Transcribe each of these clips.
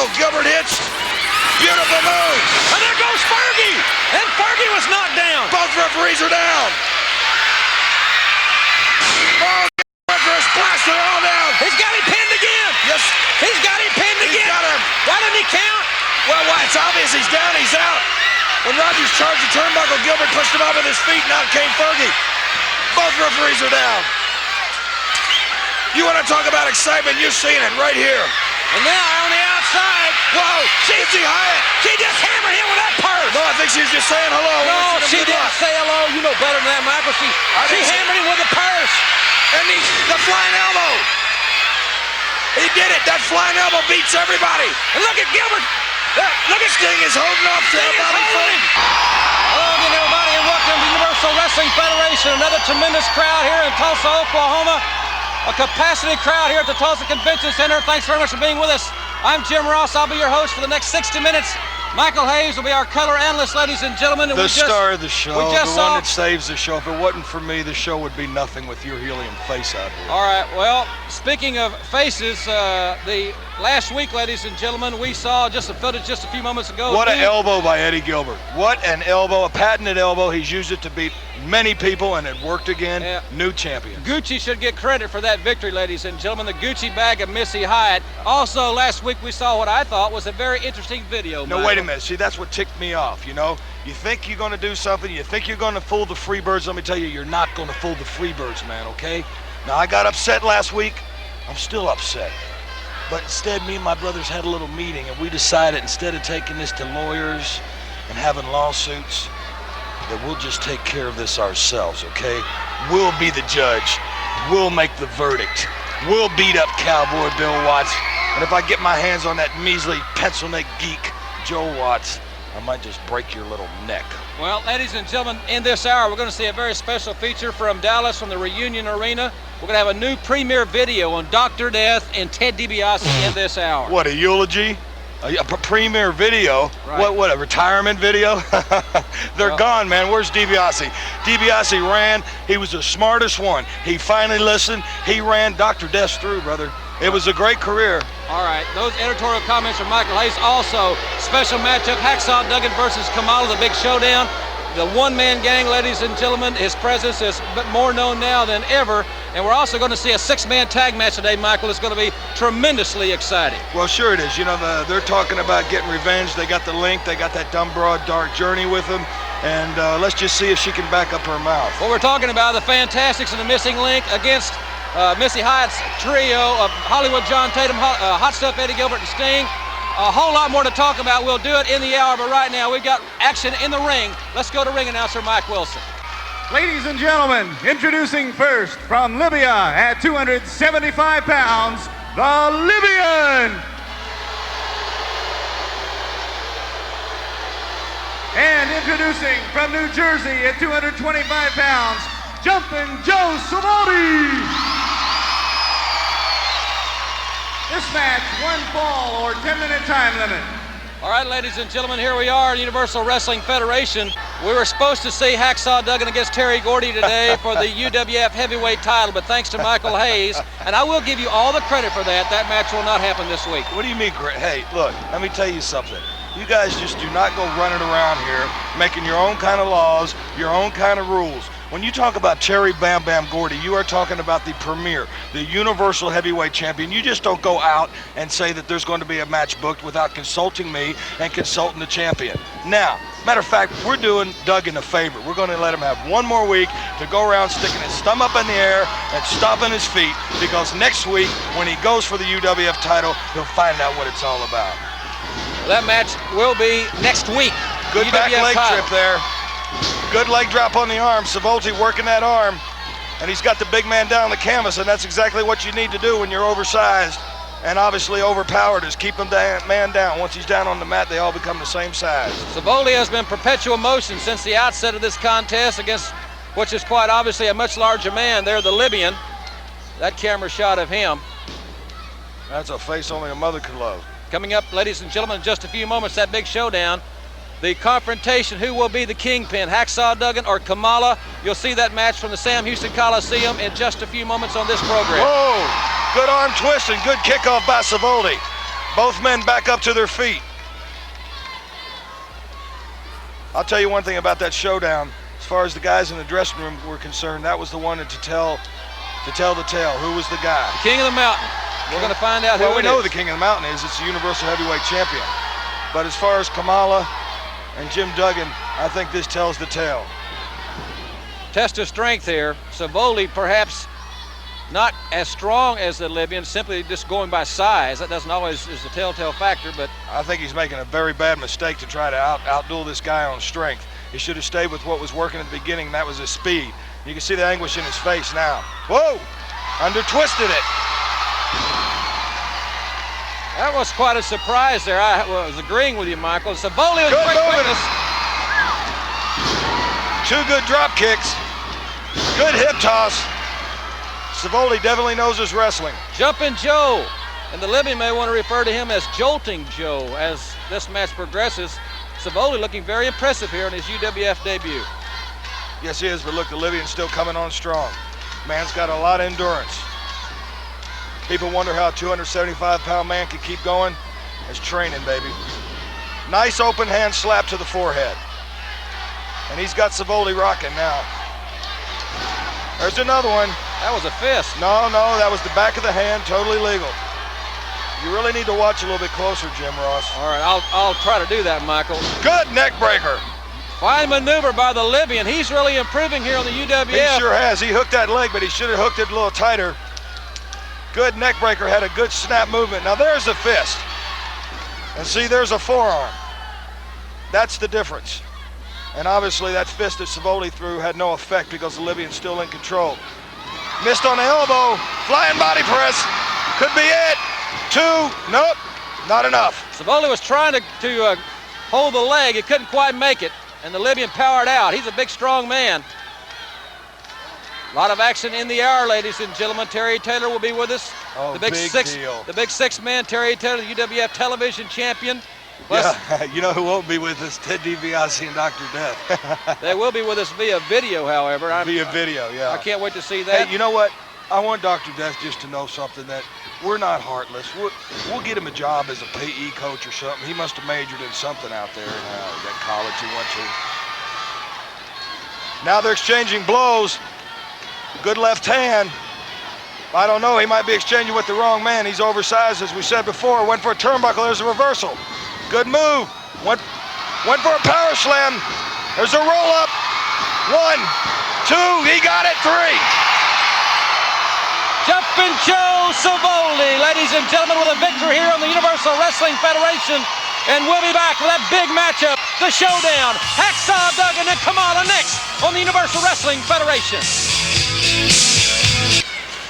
turnbuckle. Gilbert hits. Beautiful move. And there goes Fergie. And Fergie was knocked down. Both referees are down. Oh, referee splash, they're all down. He's got him pinned again. Yes. He's got him pinned again. He's got him. Why didn't he count? Well, it's obvious he's down, he's out. When Rogers charged the turnbuckle, Gilbert pushed him up with his feet, and out came Fergie. Both referees are down. You want to talk about excitement? You've seen it right here. And now on the outside. Whoa, Dixie Hyatt. She just hammered him with that purse. No, I think she was just saying hello. No, she didn't say hello. You know better than that, Michael. She hammered him with a purse. And the flying elbow. He did it. That flying elbow beats everybody. And look at Gilbert. Look at Sting is holding off to Bobby Flay. Hello again, everybody, and welcome to Universal Wrestling Federation. Another tremendous crowd here in Tulsa, Oklahoma. A capacity crowd here at the Tulsa Convention Center. Thanks very much for being with us. I'm Jim Ross. I'll be your host for the next 60 minutes. Michael Hayes will be our color analyst, ladies and gentlemen. And the star of the show, the one that saves the show. If it wasn't for me, the show would be nothing with your helium face out here. All right, well, speaking of faces, the last week, ladies and gentlemen, we saw just a footage just a few moments ago. What an elbow by Eddie Gilbert. What an elbow, a patented elbow. He's used it to beat many people, and it worked again. Yeah. New champion. Gucci should get credit for that victory, ladies and gentlemen. The Gucci bag of Missy Hyatt. Also, last week we saw what I thought was a very interesting video. No, wait a minute. See, that's what ticked me off, you know? You think you're going to do something, you think you're going to fool the Freebirds. Let me tell you, you're not going to fool the Freebirds, man, okay? Now, I got upset last week. I'm still upset. But instead, me and my brothers had a little meeting, and we decided instead of taking this to lawyers and having lawsuits, that we'll just take care of this ourselves, okay? We'll be the judge. We'll make the verdict. We'll beat up Cowboy Bill Watts. And if I get my hands on that measly pencil neck geek, Joe Watts, I might just break your little neck. Well, ladies and gentlemen, in this hour, we're going to see a very special feature from Dallas, from the Reunion Arena. We're going to have a new premiere video on Dr. Death and Ted DiBiase in this hour. What, a eulogy? A premiere video? Right. What, a retirement video? They're gone, man. Where's DiBiase? DiBiase ran. He was the smartest one. He finally listened. He ran Dr. Death through, brother. It was a great career. All right, those editorial comments from Michael Hayes. Also, special matchup, Hacksaw Duggan versus Kamala, the big showdown. The one-man gang, ladies and gentlemen, his presence is more known now than ever. And we're also going to see a six-man tag match today, Michael. It's going to be tremendously exciting. Well, sure it is. You know, they're talking about getting revenge. They got the Link. They got that dumb, broad, dark Journey with them. And let's just see if she can back up her mouth. What we're talking about, the Fantastics and the Missing Link against Missy Hyatt's trio of Hollywood John Tatum, Hot Stuff Eddie Gilbert, and Sting. A whole lot more to talk about. We'll do it in the hour, but right now we've got action in the ring. Let's go to ring announcer Mike Wilson. Ladies and gentlemen, introducing first from Libya at 275 pounds, the Libyan. And introducing from New Jersey at 225 pounds, Jumpin' Joe Savoldi. This match, one fall or 10-minute time limit. All right, ladies and gentlemen, here we are at Universal Wrestling Federation. We were supposed to see Hacksaw Duggan against Terry Gordy today for the UWF heavyweight title, but thanks to Michael Hayes, and I will give you all the credit for that, that match will not happen this week. What do you mean, hey, look, let me tell you something. You guys just do not go running around here making your own kind of laws, your own kind of rules. When you talk about Terry Bam Bam Gordy, you are talking about the premier, the Universal Heavyweight Champion. You just don't go out and say that there's going to be a match booked without consulting me and consulting the champion. Now, matter of fact, we're doing Duggan a favor. We're going to let him have one more week to go around sticking his thumb up in the air and stomping his feet, because next week, when he goes for the UWF title, he'll find out what it's all about. That match will be next week. Good back leg trip there. Good leg drop on the arm. Savoldi working that arm. And he's got the big man down the canvas, and that's exactly what you need to do when you're oversized and obviously overpowered, is keep him man down. Once he's down on the mat, they all become the same size. Savoldi has been perpetual motion since the outset of this contest against, which is quite obviously a much larger man there, the Libyan. That camera shot of him. That's a face only a mother could love. Coming up, ladies and gentlemen, in just a few moments, that big showdown. The confrontation, who will be the kingpin, Hacksaw Duggan or Kamala? You'll see that match from the Sam Houston Coliseum in just a few moments on this program. Whoa, good arm twist and good kickoff by Savoldi. Both men back up to their feet. I'll tell you one thing about that showdown. As far as the guys in the dressing room were concerned, that was the one to tell the tale. Who was the guy? The King of the Mountain. We're going to find out who Well, we it know is. the King of the Mountain is. It's the Universal Heavyweight Champion. But as far as Kamala and Jim Duggan, I think this tells the tale. Test of strength here. Savoldi perhaps not as strong as the Libyan, simply just going by size. That doesn't always is the telltale factor, but I think he's making a very bad mistake to try to outduel this guy on strength. He should have stayed with what was working at the beginning, and that was his speed. You can see the anguish in his face now. Whoa! Under-twisted it. that was quite a surprise there. I was agreeing with you, Michael. Savoldi was Good great movement. quickness. 2 good drop kicks. Good hip toss. Savoldi definitely knows his wrestling. Jumping Joe. And the Libyan may want to refer to him as Jolting Joe as this match progresses. Savoldi looking very impressive here in his UWF debut. Yes, he is, but look, the Libyan's still coming on strong. Man's got a lot of endurance. People wonder how a 275-pound man can keep going. It's training, baby. Nice open hand slap to the forehead. And he's got Savoldi rocking now. There's another one. That was a fist. No, that was the back of the hand, totally legal. You really need to watch a little bit closer, Jim Ross. All right, I'll try to do that, Michael. Good neck breaker. Fine maneuver by the Libyan. He's really improving here on the UWF. He sure has. He hooked that leg, but he should have hooked it a little tighter. Good neck breaker, had a good snap movement. Now there's a fist. And see, there's a forearm. That's the difference. And obviously that fist that Savoldi threw had no effect because the Libyan's still in control. Missed on the elbow. Flying body press. Could be it. 2. Nope. Not enough. Savoldi was trying to hold the leg. He couldn't quite make it. And the Libyan powered out. He's a big, strong man. A lot of action in the hour, ladies and gentlemen. Terry Taylor will be with us. Oh, the big deal. The big 6-man Terry Taylor, the UWF television champion. Plus, yeah, you know who won't be with us? Ted Dibiase and Dr. Death. they will be with us via video, however. Via video, yeah. I can't wait to see that. Hey, you know what? I want Dr. Death just to know something, that we're not heartless. We'll get him a job as a PE coach or something. He must have majored in something out there in that college he went to. Now they're exchanging blows. Good left hand. I don't know, he might be exchanging with the wrong man. He's oversized, as we said before. Went for a turnbuckle, there's a reversal. Good move. Went for a power slam. There's a roll up. 1, 2, he got it. 3. Jumpin' Joe Savoldi, ladies and gentlemen, with a victory here on the Universal Wrestling Federation. And we'll be back with that big matchup, the showdown. Hacksaw Duggan and Kamala next on the Universal Wrestling Federation.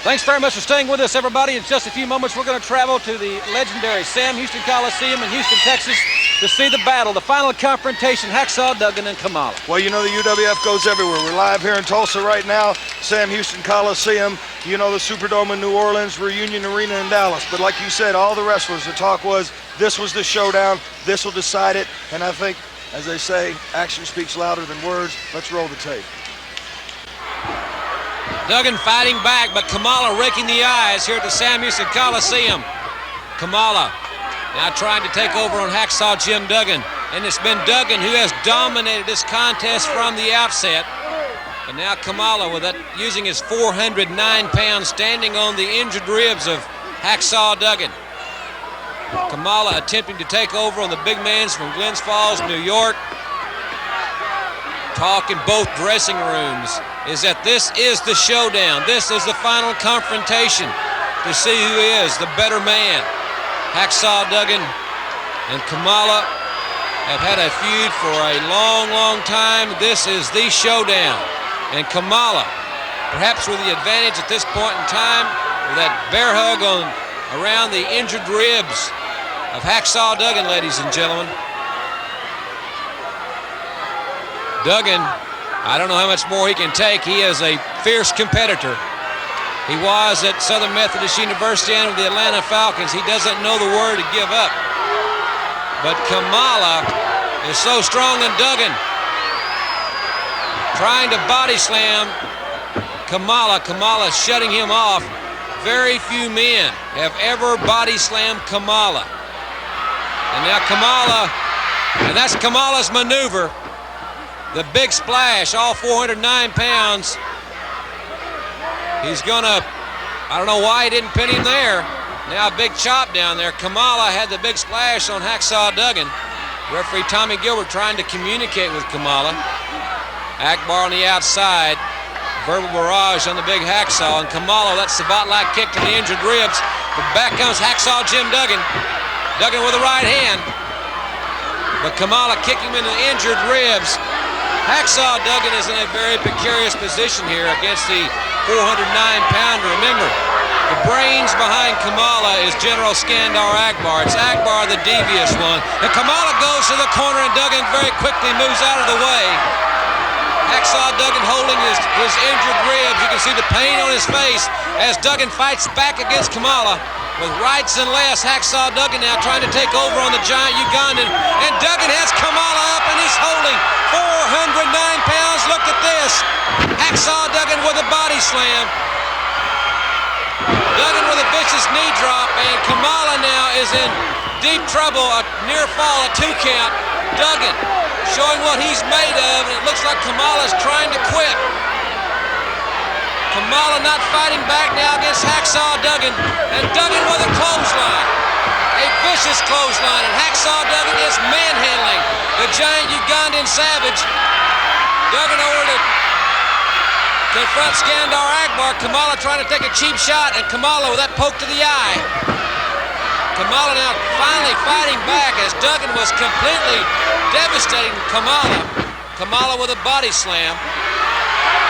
Thanks very much for staying with us, everybody. In just a few moments, we're going to travel to the legendary Sam Houston Coliseum in Houston, Texas, to see the battle, the final confrontation, Hacksaw Duggan and Kamala. Well, you know the UWF goes everywhere. We're live here in Tulsa right now, Sam Houston Coliseum. You know the Superdome in New Orleans, Reunion Arena in Dallas. But like you said, all the wrestlers, the talk was, this was the showdown, this will decide it. And I think, as they say, action speaks louder than words. Let's roll the tape. Duggan fighting back, but Kamala raking the eyes here at the Sam Houston Coliseum. Kamala now trying to take over on Hacksaw Jim Duggan. And it's been Duggan who has dominated this contest from the outset. But now Kamala with that, using his 409 pounds, standing on the injured ribs of Hacksaw Duggan. Kamala attempting to take over on the big man's from Glens Falls, New York. Talk in both dressing rooms is that this is the showdown. This is the final confrontation to see who is the better man. Hacksaw Duggan and Kamala have had a feud for a long, long time. This is the showdown. And Kamala, perhaps with the advantage at this point in time, with that bear hug around the injured ribs of Hacksaw Duggan, ladies and gentlemen. Duggan, I don't know how much more he can take. He is a fierce competitor. He was at Southern Methodist University and with the Atlanta Falcons. He doesn't know the word to give up. But Kamala is so strong, and Duggan trying to body slam Kamala. Kamala shutting him off. Very few men have ever body slammed Kamala. And now Kamala, and that's Kamala's maneuver. The big splash, all 409 pounds. He's gonna, I don't know why he didn't pin him there. Now a big chop down there. Kamala had the big splash on Hacksaw Duggan. Referee Tommy Gilbert trying to communicate with Kamala. Akbar on the outside. Verbal barrage on the big Hacksaw. And Kamala, that Savoldi kick to the injured ribs. But back comes Hacksaw Jim Duggan. Duggan with a right hand. But Kamala kicking him in the injured ribs. Hacksaw Duggan is in a very precarious position here against the 409-pounder. Remember, the brains behind Kamala is General Skandar Akbar. It's Akbar, the devious one. And Kamala goes to the corner, and Duggan very quickly moves out of the way. Hacksaw Duggan holding his injured ribs. You can see the pain on his face as Duggan fights back against Kamala. With rights and lefts, Hacksaw Duggan now trying to take over on the giant Ugandan. And Duggan has Kamala up, and he's holding 409 pounds. Look at this. Hacksaw Duggan with a body slam. Duggan with a vicious knee drop, and Kamala now is in deep trouble. A near fall, a 2 count. Duggan showing what he's made of, and it looks like Kamala's trying to quit. Kamala not fighting back now against Hacksaw Duggan, and Duggan with a clothesline. A vicious clothesline, and Hacksaw Duggan is manhandling the giant Ugandan savage. Duggan over to confront Skandar Akbar. Kamala trying to take a cheap shot, and Kamala with that poke to the eye. Kamala now finally fighting back as Duggan was completely devastating Kamala. Kamala with a body slam.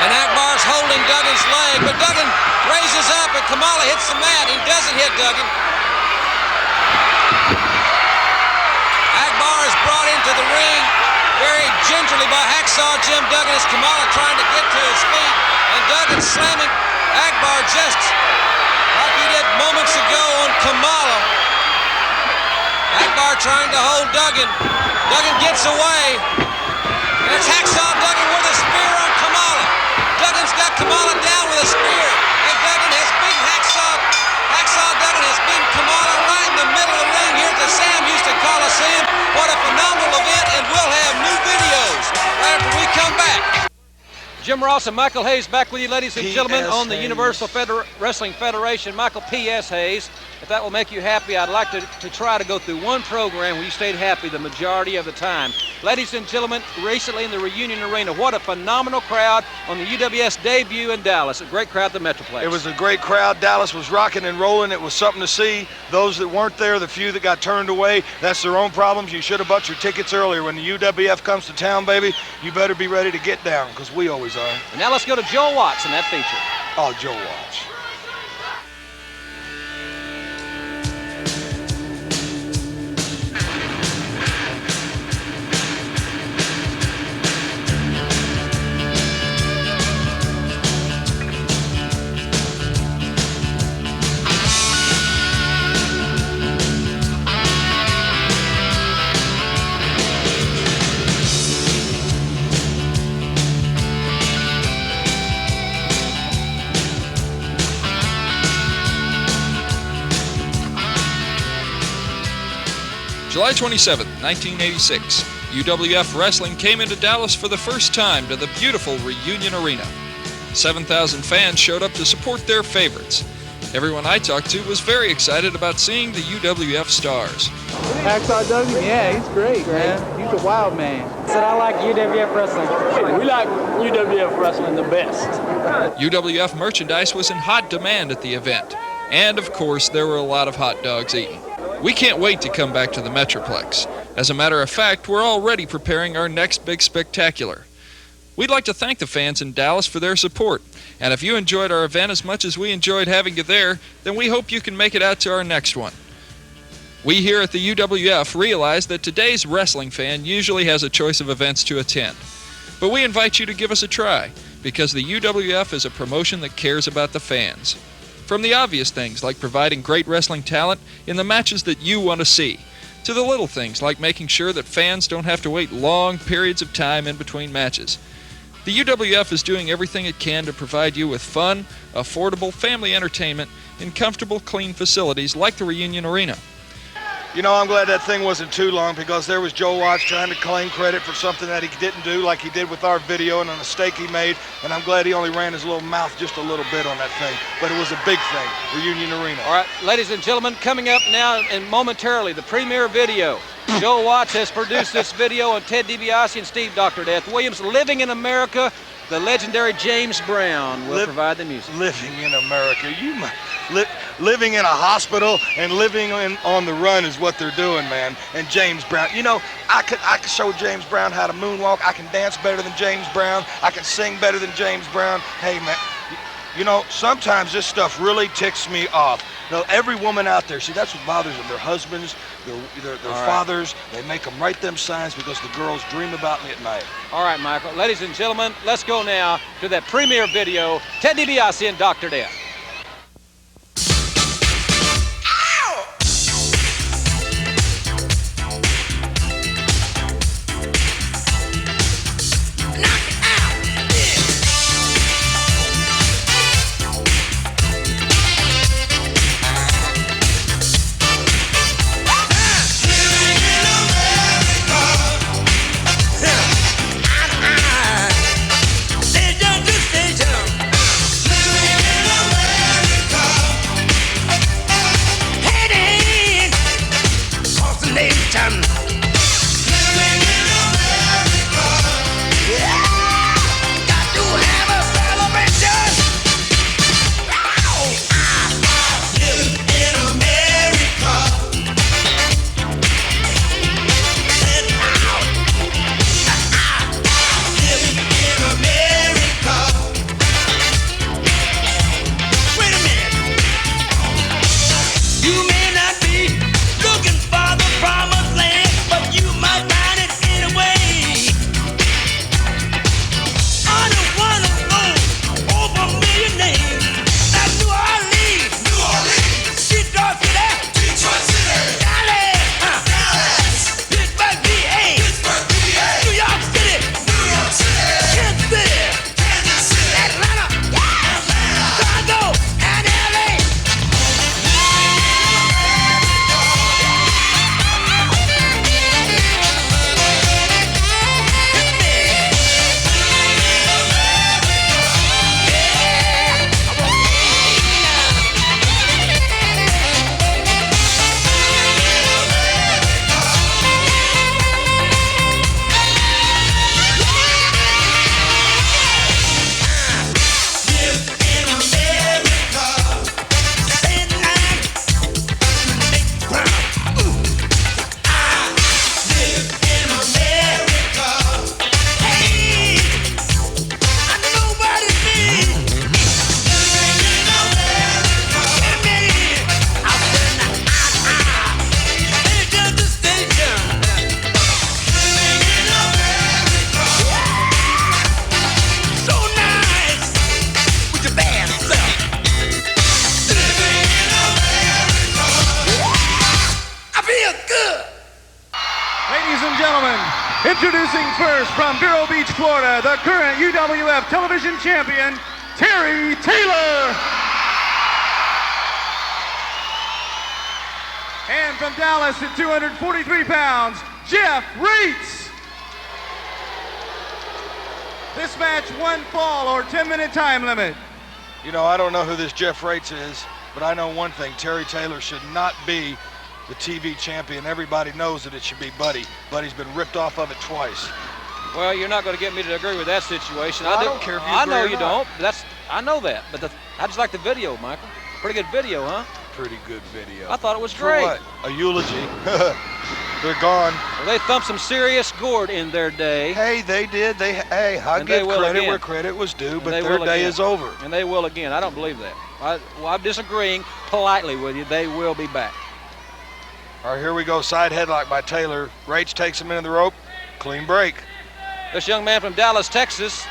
And Akbar's holding Duggan's leg, but Duggan raises up and Kamala hits the mat. He doesn't hit Duggan. Akbar is brought into the ring very gingerly by Hacksaw Jim Duggan as Kamala trying to get to his feet. And Duggan slamming Akbar just like he did moments ago on Kamala. Akbar trying to hold Duggan. Duggan gets away. And it's Hacksaw Duggan with a spear on Kamala. Duggan's got Kamala down with a spear. And Duggan has beaten Hacksaw. Hacksaw Duggan has beaten Kamala right in the middle of the ring here at the Sam Houston Coliseum. What a phenomenal event, and we'll have new videos right after we come back. Jim Ross and Michael Hayes back with you, ladies and gentlemen, on the Universal Wrestling Federation. Michael P.S. Hayes, if that will make you happy, I'd like to try to go through one program where you stayed happy the majority of the time. Ladies and gentlemen, recently in the Reunion Arena, what a phenomenal crowd on the UWS debut in Dallas. A great crowd at the Metroplex. It was a great crowd. Dallas was rocking and rolling. It was something to see. Those that weren't there, the few that got turned away, that's their own problems. You should have bought your tickets earlier. When the UWF comes to town, baby, you better be ready to get down, because we always are. And now let's go to Joe Watts in that feature. Oh, Joe Watts. July 27, 1986, UWF Wrestling came into Dallas for the first time to the beautiful Reunion Arena. 7,000 fans showed up to support their favorites. Everyone I talked to was very excited about seeing the UWF stars. Hacksaw Duggan, yeah, he's great, man. He's a wild man. Said I like UWF wrestling. We like UWF wrestling the best. UWF merchandise was in hot demand at the event. And, of course, there were a lot of hot dogs eaten. We can't wait to come back to the Metroplex. As a matter of fact, we're already preparing our next big spectacular. We'd like to thank the fans in Dallas for their support. And if you enjoyed our event as much as we enjoyed having you there, then we hope you can make it out to our next one. We here at the UWF realize that today's wrestling fan usually has a choice of events to attend. But we invite you to give us a try, because the UWF is a promotion that cares about the fans. From the obvious things like providing great wrestling talent in the matches that you want to see, to the little things like making sure that fans don't have to wait long periods of time in between matches. The UWF is doing everything it can to provide you with fun, affordable family entertainment in comfortable, clean facilities like the Reunion Arena. You know, I'm glad that thing wasn't too long because there was Joe Watts trying to claim credit for something that he didn't do, like he did with our video and a mistake he made, and I'm glad he only ran his little mouth just a little bit on that thing, but it was a big thing, Reunion Arena. All right, ladies and gentlemen, coming up now and momentarily, the premiere video. Joe Watts has produced this video, and Ted Dibiase and Steve Dr. Death Williams, Living in America. The legendary James Brown will provide the music. Living in America. Living in a hospital and living on the run is what they're doing, man. And James Brown. You know, I could show James Brown how to moonwalk. I can dance better than James Brown. I can sing better than James Brown. Hey, man, you know, sometimes this stuff really ticks me off. You know, every woman out there, see, that's what bothers them. Their husbands, their fathers, they make them write them signs because the girls dream about me at night. All right, Michael. Ladies and gentlemen, let's go now to that premiere video, Ted Dibiase and Dr. Death. Introducing first from Vero Beach, Florida, the current UWF television champion, Terry Taylor. And from Dallas at 243 pounds, Jeff Reetz. This match, one fall or 10-minute time limit. You know, I don't know who this Jeff Reetz is, but I know one thing. Terry Taylor should not be the TV champion. Everybody knows that it should be Buddy. Buddy's been ripped off of it twice. Well, you're not going to get me to agree with that situation. Well, I don't care if you I agree know or you not. don't. I know that. But I just like the video, Michael. Pretty good video, huh? Pretty good video. I thought it was For great. what? A eulogy. They're gone. Well, they thumped some serious gourd in their day. Hey, they did. Hey, I give credit where credit was due, but their day is over. And they will again. I don't believe that. I'm disagreeing politely with you. They will be back. All right, here we go. Side headlock by Taylor. Reitz takes him into the rope. Clean break. This young man from Dallas, Texas.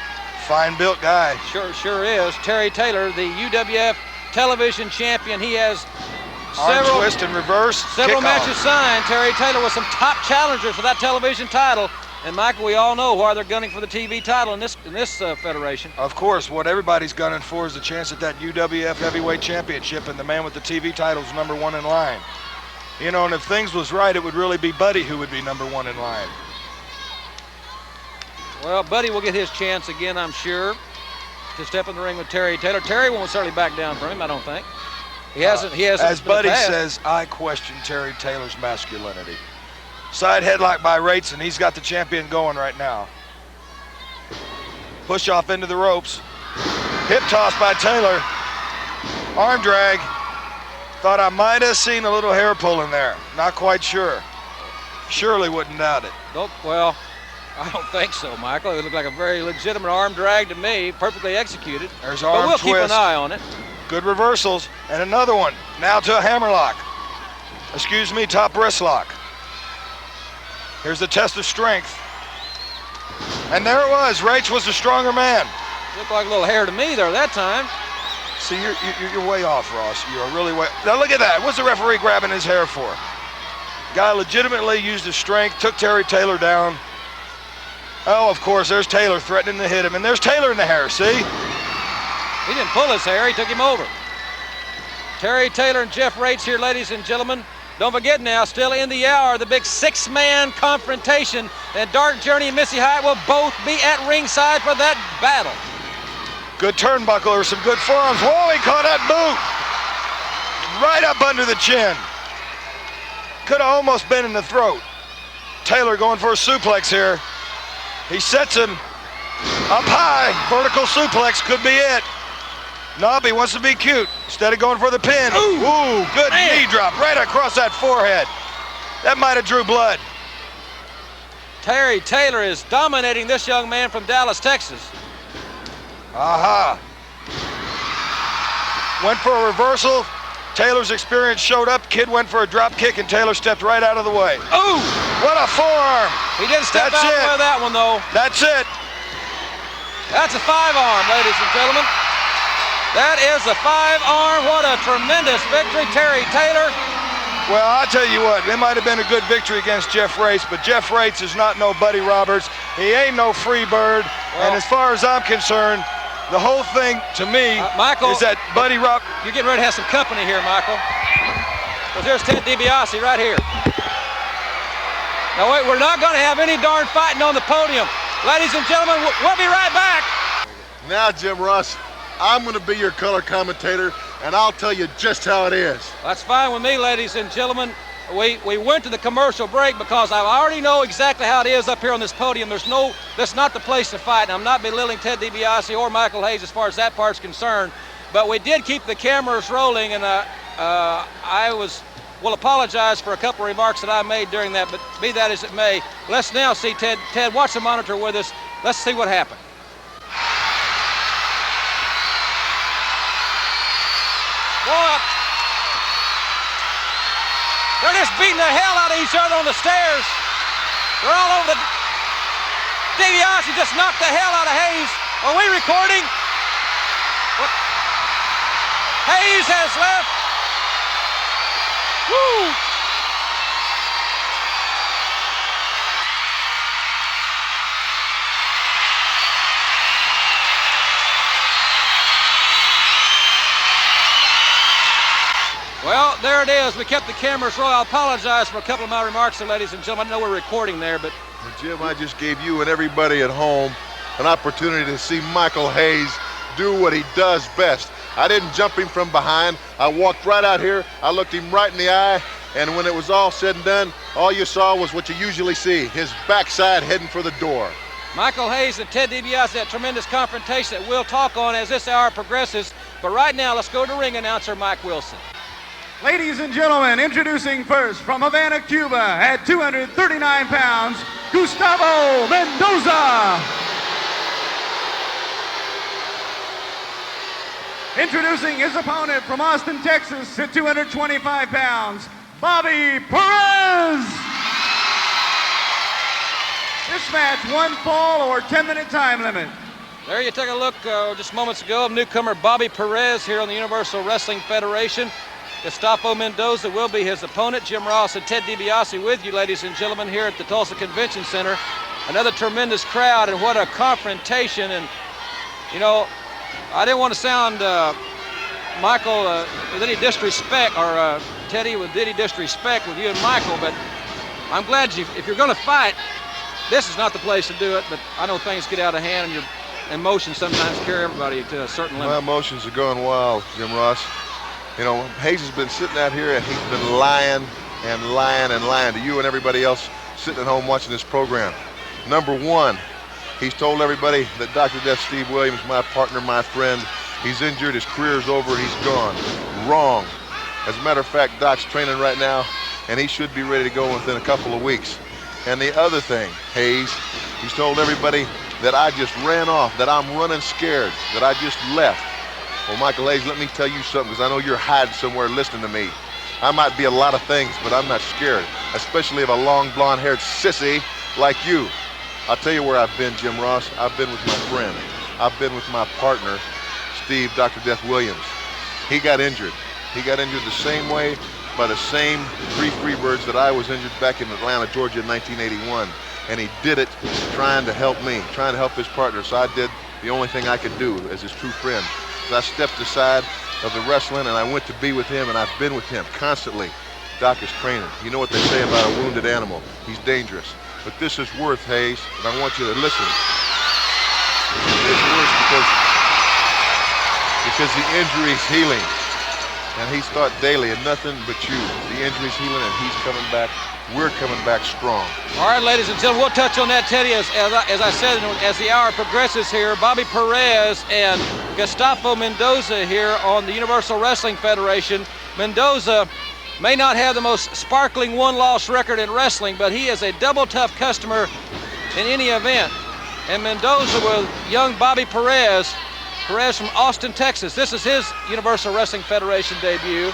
Fine built guy. Sure is. Terry Taylor, the UWF television champion. He has arm twist and reverse. Several matches signed. Terry Taylor with some top challengers for that television title. And Michael, we all know why they're gunning for the TV title in this federation. Of course, what everybody's gunning for is the chance at that UWF heavyweight championship, and the man with the TV title is #1 in line. You know, and if things was right, it would really be Buddy who would be #1 in line. Well, Buddy will get his chance again, I'm sure, to step in the ring with Terry Taylor. Terry won't certainly back down from him, I don't think. He hasn't. As Buddy says, I question Terry Taylor's masculinity. Side headlock by Reetz, and he's got the champion going right now. Push off into the ropes. Hip toss by Taylor. Arm drag. Thought I might have seen a little hair pull in there. Not quite sure. Surely wouldn't doubt it. Nope, well, I don't think so, Michael. It looked like a very legitimate arm drag to me, perfectly executed. There's arm but we'll twist. keep an eye on it. Good reversals, and another one. Now to a hammerlock. Excuse me, top wrist lock. Here's the test of strength. And there it was. Reetz was the stronger man. Looked like a little hair to me there that time. See, you're way off, Ross. You're really way. Now look at that. What's the referee grabbing his hair for? Guy legitimately used his strength, took Terry Taylor down. Oh, of course, there's Taylor threatening to hit him, and there's Taylor in the hair, see? He didn't pull his hair, he took him over. Terry Taylor and Jeff Reetz here, ladies and gentlemen. Don't forget now, still in the hour, the big 6-man confrontation. And Dark Journey and Missy Hyatt will both be at ringside for that battle. Good turnbuckle or some good forearms. Whoa, he caught that boot. Right up under the chin. Could have almost been in the throat. Taylor going for a suplex here. He sets him up high. Vertical suplex could be it. Nope, he wants to be cute. Instead of going for the pin. Ooh, good knee drop right across that forehead. That might have drew blood. Terry Taylor is dominating this young man from Dallas, Texas. Aha. Went for a reversal. Taylor's experience showed up. Kid went for a drop kick, and Taylor stepped right out of the way. Ooh! What a forearm. He didn't step out of the way of that one, though. That's it. That's a 5-arm, ladies and gentlemen. That is a 5-arm. What a tremendous victory, Terry Taylor. Well, I'll tell you what, it might have been a good victory against Jeff Reetz, but Jeff Reetz is not no Buddy Roberts. He ain't no free bird. And as far as I'm concerned, the whole thing to me Michael, is that Buddy Roberts. You're getting ready to have some company here, Michael. Because there's Ted Dibiase right here. Now wait, we're not going to have any darn fighting on the podium. Ladies and gentlemen, we'll be right back. Now, Jim Ross, I'm going to be your color commentator, and I'll tell you just how it is. That's fine with me, ladies and gentlemen. We went to the commercial break because I already know exactly how it is up here on this podium. That's not the place to fight, and I'm not belittling Ted Dibiase or Michael Hayes as far as that part's concerned. But we did keep the cameras rolling, and I will apologize for a couple of remarks that I made during that, but be that as it may, let's now see Ted. Ted, watch the monitor with us. Let's see what happened. Boy, they're just beating the hell out of each other on the stairs. They're all over the... Dibiase just knocked the hell out of Hayes. Are we recording? What? Hayes has left. Woo! Well, there it is. We kept the cameras rolling. I apologize for a couple of my remarks there, ladies and gentlemen. I know we're recording there, but... Well, Jim, I just gave you and everybody at home an opportunity to see Michael Hayes do what he does best. I didn't jump him from behind. I walked right out here. I looked him right in the eye, and when it was all said and done, all you saw was what you usually see, his backside heading for the door. Michael Hayes and Ted Dibiase, that tremendous confrontation that we'll talk on as this hour progresses. But right now, let's go to ring announcer Mike Wilson. Ladies and gentlemen, introducing first from Havana, Cuba, at 239 pounds, Gustavo Mendoza. Introducing his opponent from Austin, Texas, at 225 pounds, Bobby Perez. This match, 1 fall or 10-minute time limit. There you take a look just moments ago of newcomer Bobby Perez here on the Universal Wrestling Federation. Gustavo Mendoza will be his opponent. Jim Ross and Ted Dibiase with you, ladies and gentlemen, here at the Tulsa Convention Center. Another tremendous crowd, and what a confrontation. And, you know, I didn't want to sound, Michael, with any disrespect, or Teddy, with any disrespect with you and Michael, but I'm glad if you're going to fight, this is not the place to do it, but I know things get out of hand and your emotions sometimes carry everybody to a certain limit. My emotions are going wild, Jim Ross. You know, Hayes has been sitting out here and he's been lying and lying and lying to you and everybody else sitting at home watching this program. Number one, he's told everybody that Dr. Death Steve Williams, my partner, my friend, he's injured, his career's over, he's gone. Wrong. As a matter of fact, Doc's training right now, and he should be ready to go within a couple of weeks. And the other thing, Hayes, he's told everybody that I just ran off, that I'm running scared, that I just left. Well, Michael Hayes, let me tell you something, because I know you're hiding somewhere listening to me. I might be a lot of things, but I'm not scared, especially of a long blonde-haired sissy like you. I'll tell you where I've been, Jim Ross. I've been with my friend. I've been with my partner, Steve, Dr. Death Williams. He got injured. He got injured the same way by the same 3 Freebirds that I was injured back in Atlanta, Georgia in 1981. And he did it trying to help me, trying to help his partner. So I did the only thing I could do as his true friend. So I stepped aside of the wrestling and I went to be with him, and I've been with him constantly. Doc is training. You know what they say about a wounded animal. He's dangerous. But this is worth, Hayes, and I want you to listen. It's worse because the injury's healing. And he's thought daily of nothing but you. The injury's healing and he's coming back. We're coming back strong. All right, ladies and gentlemen, we'll touch on that, Teddy, as I said, as the hour progresses here. Bobby Perez and Gustavo Mendoza here on the Universal Wrestling Federation. Mendoza may not have the most sparkling one-loss record in wrestling, but he is a double tough customer in any event. And Mendoza with young Bobby Perez. Perez from Austin, Texas. This is his Universal Wrestling Federation debut.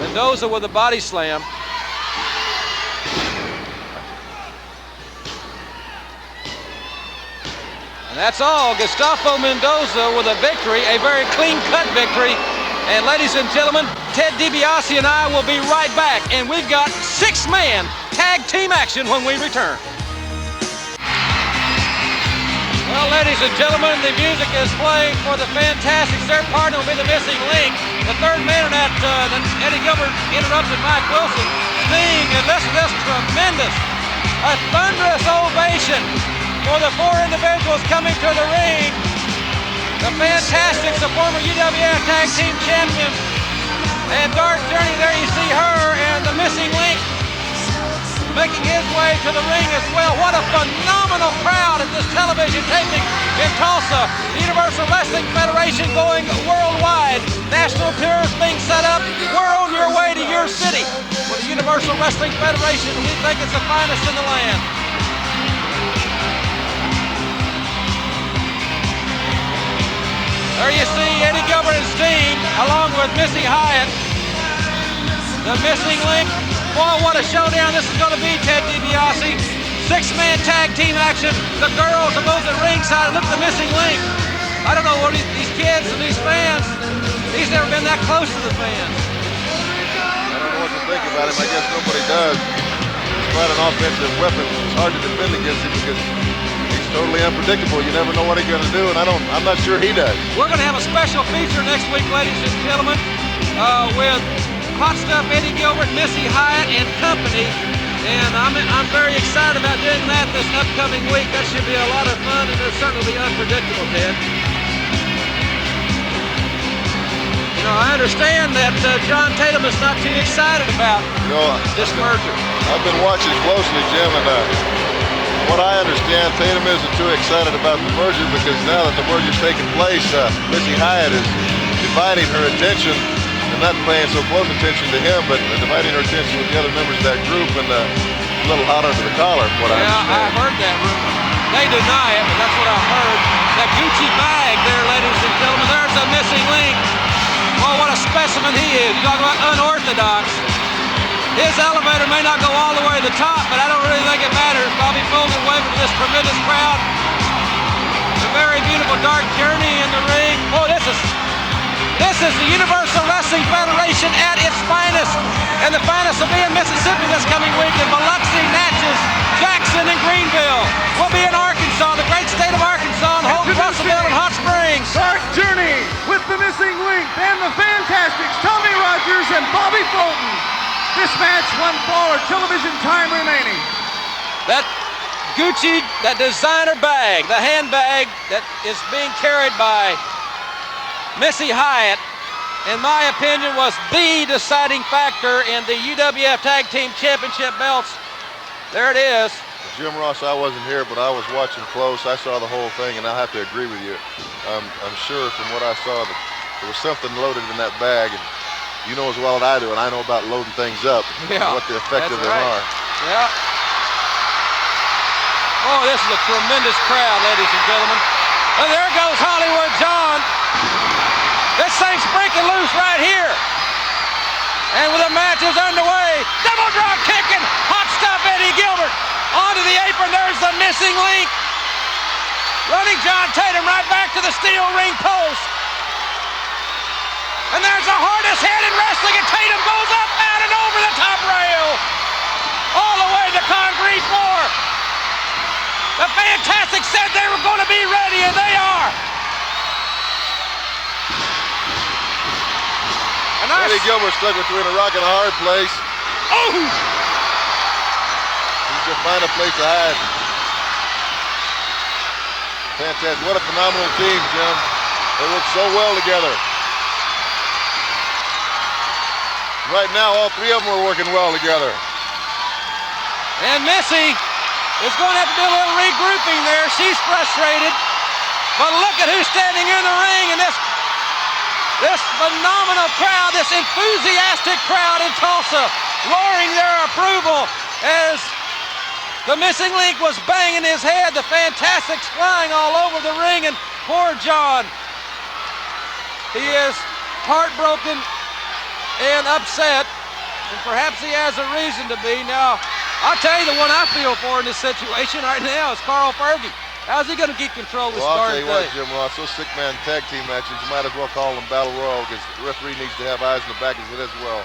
Mendoza with a body slam. And that's all. Gustavo Mendoza with a victory, a very clean-cut victory. And ladies and gentlemen, Ted Dibiase and I will be right back. And we've got 6-man tag team action when we return. Well, ladies and gentlemen, the music is playing for the Fantastics. Their partner will be the Missing Link. The third man in that, Eddie Gilbert interrupted Mike Wilson. Sting, and listen to this, tremendous. A thunderous ovation for the 4 individuals coming to the ring. The Fantastics, the former UWF Tag Team Champions. And Dark Journey, there you see her, and the Missing Link making his way to the ring as well. What a phenomenal crowd at this television taping in Tulsa. The Universal Wrestling Federation going worldwide. National tours being set up. We're on your way to your city with the Universal Wrestling Federation. We think it's the finest in the land. There you see Eddie Gilbert and Sting along with Missy Hyatt. The Missing Link. Boy, what a showdown this is going to be, Ted DiBiase. 6-man tag team action. The girls are both at ringside. Look at the Missing Link. I don't know what these kids and these fans, he's never been that close to the fans. I don't know what to think about him. I guess nobody does. He's quite an offensive weapon. It's hard to defend against him because he's totally unpredictable. You never know what he's going to do, and I'm not sure he does. We're going to have a special feature next week, ladies and gentlemen, with Hot Stuff Eddie Gilbert, Missy Hyatt, and company. And I'm very excited about doing that this upcoming week. That should be a lot of fun, and it'll certainly be unpredictable, Ted. You know, I understand that John Tatum is not too excited about this merger. I've been watching closely, Jim, and what I understand, Tatum isn't too excited about the merger because now that the merger's taking place, Missy Hyatt is dividing her attention. Not paying so close attention to him, but dividing her attention with the other members of that group and a little hot under the collar, from what I understand. Yeah, I heard that rumor. They deny it, but that's what I heard. That Gucci bag there, ladies and gentlemen, there's a Missing Link. Oh, what a specimen he is. You talk about unorthodox. His elevator may not go all the way to the top, but I don't really think it matters. Bobby Fulton waving to this tremendous crowd. A very beautiful Dark Journey in the ring. Oh, this is the Universal Wrestling Federation at its finest. And the finest will be in Mississippi this coming week in Biloxi, Natchez, Jackson, and Greenville. We'll be in Arkansas, the great state of Arkansas, and Holt, Russellville, and Hot Springs. Dark Journey. with the missing link and the Fantastics, Tommy Rogers and Bobby Fulton. This match, 1 fall of television time remaining. That Gucci, that designer bag, the handbag that is being carried by Missy Hyatt, in my opinion, was the deciding factor in the UWF Tag Team Championship belts. There it is. Jim Ross, I wasn't here, but I was watching close. I saw the whole thing, and I'll have to agree with you. I'm sure from what I saw that there was something loaded in that bag, and you know as well as I do, and I know about loading things up, and what the effect of them are. Yeah. Oh, this is a tremendous crowd, ladies and gentlemen. And there goes Hollywood John. This thing's breaking loose right here. And with the match is underway, double drop kicking, hot stuff Eddie Gilbert. Onto the apron, there's the missing link. Running John Tatum right back to the steel ring post. And there's the hardest hit in wrestling, and Tatum goes up, out, and over the top rail. All the way to the concrete floor. The Fantastics said they were going to be ready, and they are. Eddie Gilbert stuck between a rock and a hard place. Oh! He's just find a place to hide. Fantastic. What a phenomenal team, Jim. They work so well together. Right now, all 3 of them are working well together. And Missy is going to have to do a little regrouping there. She's frustrated. But look at who's standing in the ring, and this phenomenal crowd, this enthusiastic crowd in Tulsa, roaring their approval as the missing link was banging his head. The Fantastics flying all over the ring, and poor John, he is heartbroken and upset, and perhaps he has a reason to be. Now, I'll tell you the one I feel for in this situation right now is Carl Fergie. How's he going to keep control of this I'll card tell you today? what, Jim Ross, those 6-man tag team matches, you might as well call them Battle Royal, because the referee needs to have eyes in the back of it as well.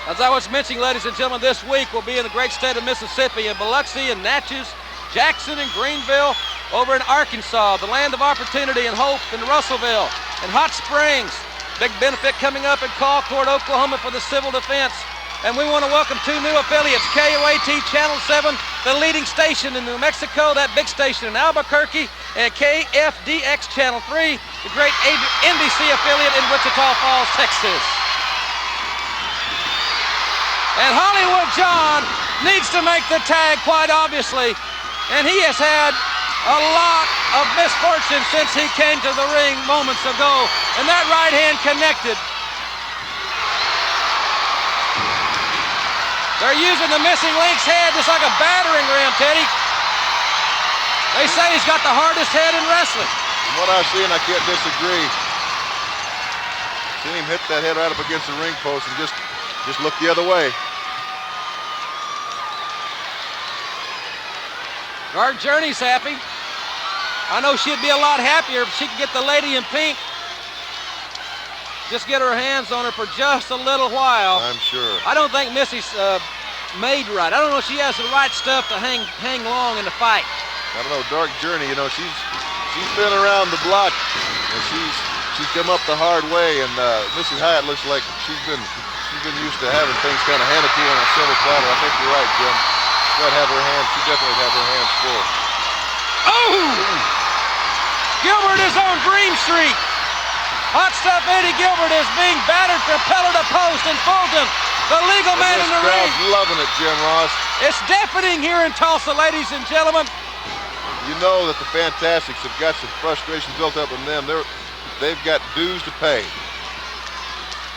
As I was mentioning, ladies and gentlemen, this week we'll be in the great state of Mississippi, in Biloxi and Natchez, Jackson and Greenville, over in Arkansas, the land of opportunity and hope in Russellville, and Hot Springs. Big benefit coming up in Concord, Oklahoma for the civil defense. And we want to welcome 2 new affiliates, KOAT Channel 7, the leading station in New Mexico, that big station in Albuquerque, and KFDX Channel 3, the great NBC affiliate in Wichita Falls, Texas. And Hollywood John needs to make the tag, quite obviously, and he has had a lot of misfortune since he came to the ring moments ago, and that right hand connected. They're using the missing link's head just like a battering ram, Teddy. They say he's got the hardest head in wrestling. From what I've seen, I can't disagree. Seen him hit that head right up against the ring post and just look the other way. Guard Journey's happy. I know she'd be a lot happier if she could get the lady in pink. Just get her hands on her for just a little while. I'm sure. I don't think Missy's made right. I don't know if she has the right stuff to hang long in the fight. I don't know, Dark Journey, you know, she's been around the block and she's come up the hard way, and Missy Hyatt looks like she's been used to having things kind of handed to her on a silver platter. I think you're right, Jim. She definitely have her hands full. Oh! Gilbert is on Green Street. Hot stuff Eddie Gilbert is being battered from pillar to post, and Fulton, the legal man in the ring. Crowd's loving it, Jim Ross. It's deafening here in Tulsa, ladies and gentlemen. You know that the Fantastics have got some frustration built up in them. They've got dues to pay.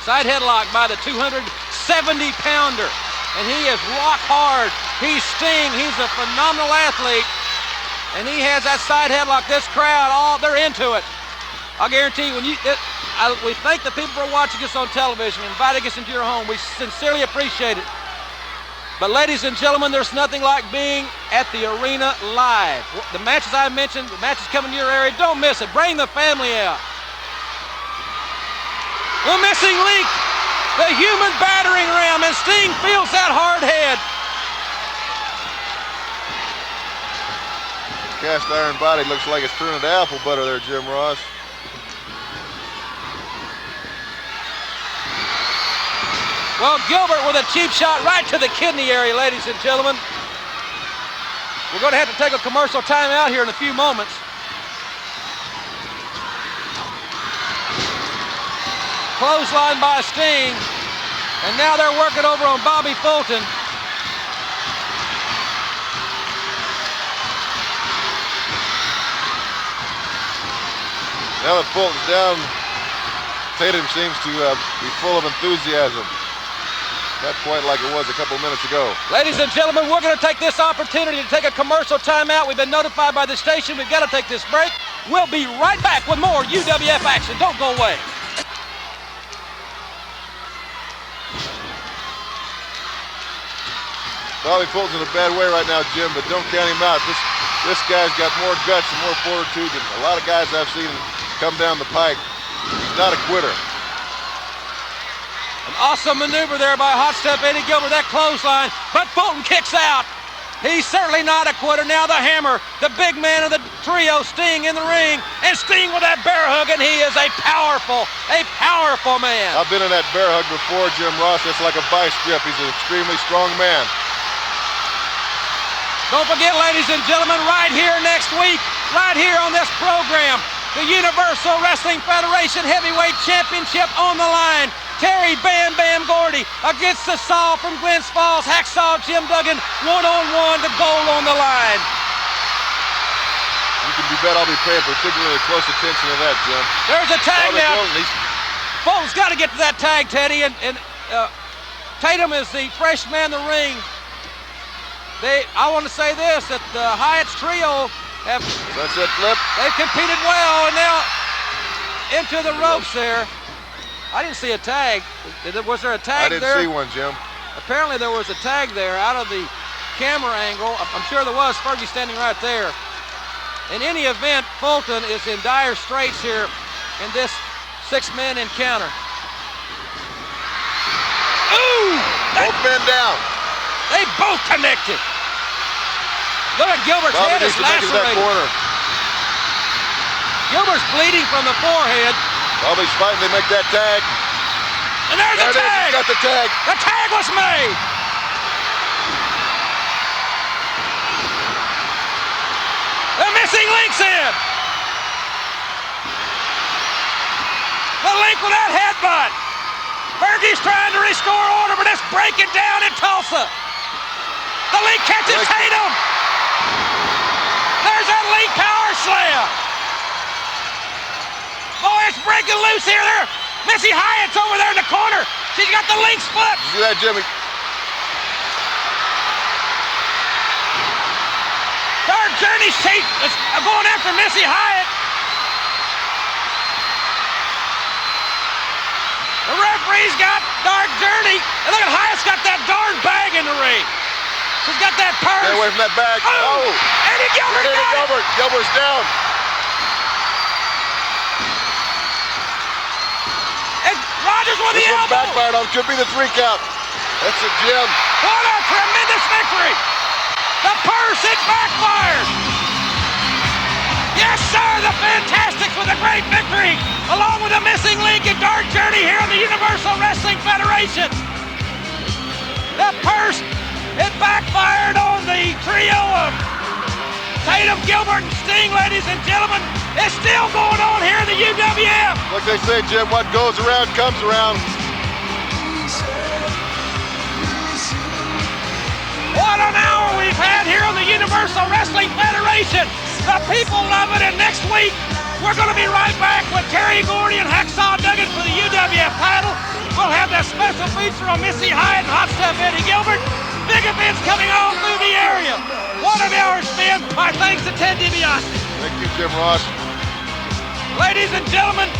Side headlock by the 270-pounder, and he is rock hard. He's Sting. He's a phenomenal athlete, and he has that side headlock. This crowd, they're into it. I guarantee you, we thank the people for watching us on television, inviting us into your home. We sincerely appreciate it. But ladies and gentlemen, there's nothing like being at the arena live. The matches I mentioned, the matches coming to your area, don't miss it. Bring the family out. The missing link, the human battering ram, and Sting feels that hard head. Cast iron body looks like it's turning to apple butter there, Jim Ross. Well, Gilbert with a cheap shot right to the kidney area, ladies and gentlemen. We're going to have to take a commercial timeout here in a few moments. Clothesline by Sting. And now they're working over on Bobby Fulton. Now that Fulton's down, Tatum seems to be full of enthusiasm. Not quite like it was a couple minutes ago. Ladies and gentlemen, we're going to take this opportunity to take a commercial timeout. We've been notified by the station. We've got to take this break. We'll be right back with more UWF action. Don't go away. Bobby Fulton's in a bad way right now, Jim, but don't count him out. This guy's got more guts and more fortitude than a lot of guys I've seen come down the pike. He's not a quitter. An awesome maneuver there by Hot Step Eddie Gilbert, that clothesline, but Fulton kicks out. He's certainly not a quitter. Now the Hammer, the big man of the trio, Sting in the ring, and Sting with that bear hug, and he is a powerful man. I've been in that bear hug before, Jim Ross. That's like a vice grip. He's an extremely strong man. Don't forget, ladies and gentlemen, right here next week, right here on this program, the Universal Wrestling Federation Heavyweight Championship on the line. Terry Bam Bam Gordy against the Saw from Glens Falls, Hacksaw Jim Duggan, one-on-one, the goal on the line. You can be bet I'll be paying particularly close attention to that, Jim. There's a tag now. Fulton's got to get to that tag, Teddy, and Tatum is the fresh man in the ring. I want to say this, that the Hyatt's trio have... Sunset flip. They've competed well, and now into the ropes there. I didn't see a tag. Was there a tag there? I didn't see one, Jim. Apparently there was a tag there out of the camera angle. I'm sure there was. Fergie standing right there. In any event, Fulton is in dire straits here in this six-man encounter. Ooh! Both men down. They both connected. Look at Gilbert's head is lacerated. Gilbert's bleeding from the forehead. Bobby's fighting, they make that tag. And there's the tag! He's got the tag. The tag was made! The missing link's in! The link with that headbutt! Fergie's trying to restore order, but it's breaking down in Tulsa. The link catches Tatum! There's that link power slam! Boy, it's breaking loose here. Missy Hyatt's over there in the corner. She's got the link split. You see that, Jimmy? Dark Journey's going after Missy Hyatt. The referee's got Dark Journey. And look at Hyatt's got that darn bag in the ring. She's got that purse. Stay away from that bag. Oh! Eddie Gilbert got it. Gilbert's down. Rogers with the elbow. Backfired on. Could be the 3 count. That's it, Jim. What a tremendous victory. The purse, it backfired. Yes, sir, the Fantastics with a great victory, along with a missing link and Dark Journey here in the Universal Wrestling Federation. The purse, it backfired on the trio of Tatum, Gilbert, and Sting, ladies and gentlemen. It's still going on here in the UWF. Like they say, Jim, what goes around comes around. What an hour we've had here on the Universal Wrestling Federation. The people love it, and next week we're going to be right back with Terry Gordy and Hacksaw Duggan for the UWF title. We'll have that special feature on Missy Hyatt and Hot Stuff Eddie Gilbert. Big events coming all through the area. What an hour it's been. Our thanks to Ted Dibiase. Thank you, Jim Ross. Ladies and gentlemen,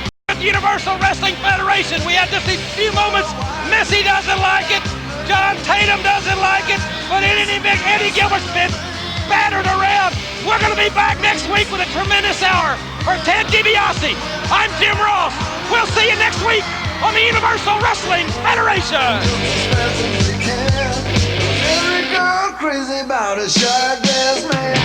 at the Universal Wrestling Federation, we had just a few moments. Missy doesn't like it. John Tatum doesn't like it. But Eddie Gilbert's been battered around. We're going to be back next week with a tremendous hour. For Ted Dibiase, I'm Jim Ross. We'll see you next week on the Universal Wrestling Federation. Every girl crazy about a shark ass man.